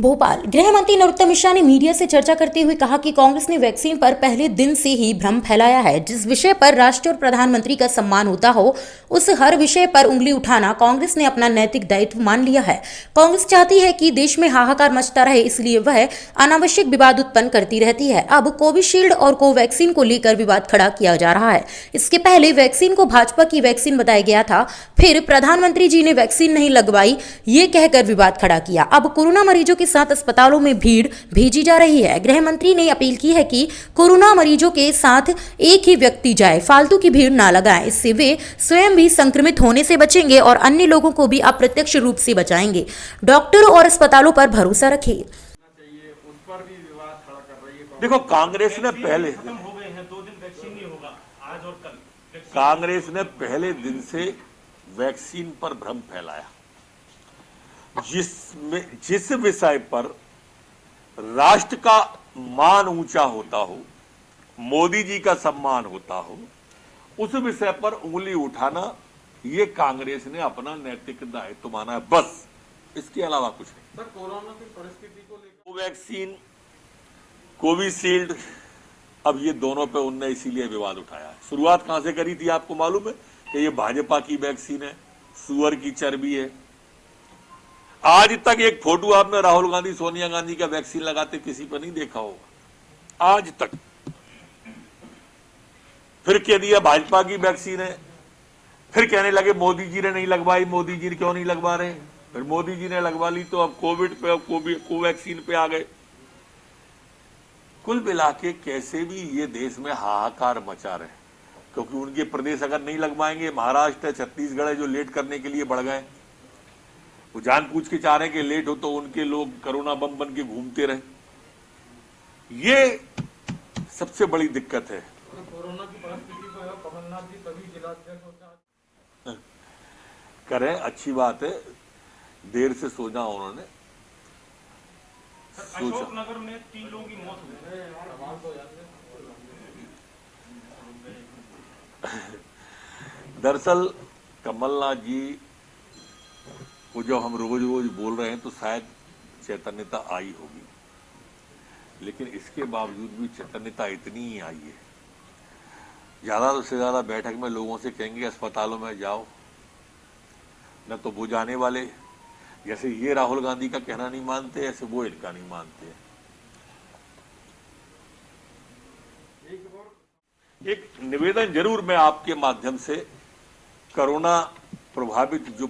भोपाल गृह मंत्री नरोत्तम मिश्रा ने मीडिया से चर्चा करते हुए कहा कि कांग्रेस ने वैक्सीन पर पहले दिन से ही भ्रम फैलाया है। जिस विषय पर राष्ट्र और प्रधानमंत्री का सम्मान होता हो उस हर विषय पर उंगली उठाना कांग्रेस ने अपना नैतिक दायित्व मान लिया है। कांग्रेस चाहती है कि देश में हाहाकार मचता रहे, इसलिए वह अनावश्यक विवाद उत्पन्न करती रहती है। अब कोविशील्ड और कोवैक्सीन को लेकर विवाद खड़ा किया जा रहा है। इसके पहले वैक्सीन को भाजपा की वैक्सीन बताया गया था, फिर प्रधानमंत्री जी ने वैक्सीन नहीं लगवाई ये कहकर विवाद खड़ा किया। अब कोरोना मरीजों के साथ अस्पतालों में भीड़ भेजी जा रही है। गृह मंत्री ने अपील की है कि कोरोना मरीजों के साथ एक ही व्यक्ति जाए, फालतू की भीड़ ना लगाएं। इससे वे स्वयं भी संक्रमित होने से बचेंगे और अन्य लोगों को भी अप्रत्यक्ष रूप से बचाएंगे। डॉक्टरों और अस्पतालों पर भरोसा रखें। देखो, कांग्रेस ने पहले दिन से वैक्सीन पर भ्रम फैलाया। जिस विषय पर राष्ट्र का मान ऊंचा होता हो, मोदी जी का सम्मान होता हो, उस विषय पर उंगली उठाना ये कांग्रेस ने अपना नैतिक दायित्व माना है, बस। इसके अलावा कुछ नहीं। सर, कोरोना की परिस्थिति को लेकर कोवैक्सीन, कोविशील्ड, अब ये दोनों पे उनने इसीलिए विवाद उठाया है। शुरुआत कहां से करी थी आपको मालूम है कि ये भाजपा की वैक्सीन है, सुअर की चर्बी है। आज तक एक फोटो आपने राहुल गांधी, सोनिया गांधी का वैक्सीन लगाते किसी पर नहीं देखा होगा, आज तक। फिर कह दिया भाजपा की वैक्सीन है, फिर कहने लगे मोदी जी ने नहीं लगवाई, मोदी जी क्यों नहीं लगवा रहे। फिर मोदी जी ने लगवा ली तो अब कोविड पे, कोवैक्सीन पे आ गए। कुल मिला के कैसे भी ये देश में हाहाकार मचा रहे, क्योंकि उनके प्रदेश अगर नहीं लगवाएंगे, महाराष्ट्र है, छत्तीसगढ़ है, जो लेट करने के लिए बढ़ गए, वो जानबूझ के चाह रहे हैं कि लेट हो तो उनके लोग कोरोना बम बन के घूमते रहे। ये सबसे बड़ी दिक्कत है। कोरोना की परिस्थिति को कमलनाथ जी तभी जिलाध्यक्ष होता करें, अच्छी बात है, देर से सोचा उन्होंने। अशोकनगर में 3 लोगों की मौत हुई। दरअसल कमलनाथ जी को जो हम रोज रोज बोल रहे हैं तो शायद चैतन्यता आई होगी, लेकिन इसके बावजूद भी चैतन्यता इतनी ही आई है। ज्यादा से ज्यादा बैठक में लोगों से कहेंगे अस्पतालों में जाओ, न तो वो जाने वाले। जैसे ये राहुल गांधी का कहना नहीं मानते, ऐसे वो इनका नहीं मानते। एक निवेदन जरूर मैं आपके माध्यम से, कोरोना प्रभावित जो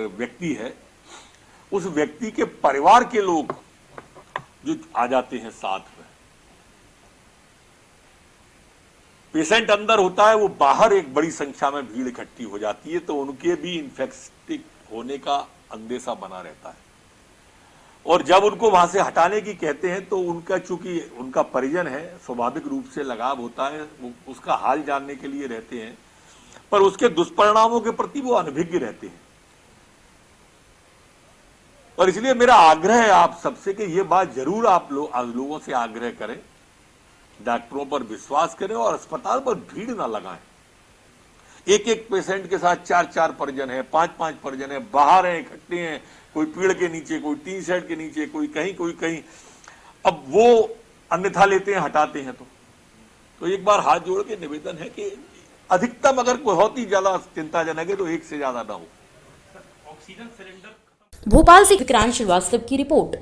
व्यक्ति है, उस व्यक्ति के परिवार के लोग जो आ जाते हैं साथ में, पेशेंट अंदर होता है, वो बाहर एक बड़ी संख्या में भीड़ इकट्ठी हो जाती है, तो उनके भी इन्फेक्टिक होने का अंदेशा बना रहता है। और जब उनको वहां से हटाने की कहते हैं तो उनका, चूंकि उनका परिजन है, स्वाभाविक रूप से लगाव होता है, वो उसका हाल जानने के लिए रहते हैं, पर उसके दुष्परिणामों के प्रति वो अनभिज्ञ रहते हैं। और इसलिए मेरा आग्रह है आप सबसे कि ये बात जरूर आप लोगों से आग्रह करें, डॉक्टरों पर विश्वास करें और अस्पताल पर भीड़ ना लगाएं। एक एक पेशेंट के साथ 4-4 परिजन है, 5-5 परिजन है, बाहर हैं, इकट्ठे हैं, कोई पेड़ के नीचे, कोई टीन शेड के नीचे, कोई कहीं। अब वो अन्यथा लेते हैं, हटाते हैं। तो एक बार हाथ जोड़ के निवेदन है कि अधिकतम अगर बहुत ही ज्यादा चिंताजनक है तो एक से ज्यादा ना हो। भोपाल से विक्रांत श्रीवास्तव की रिपोर्ट।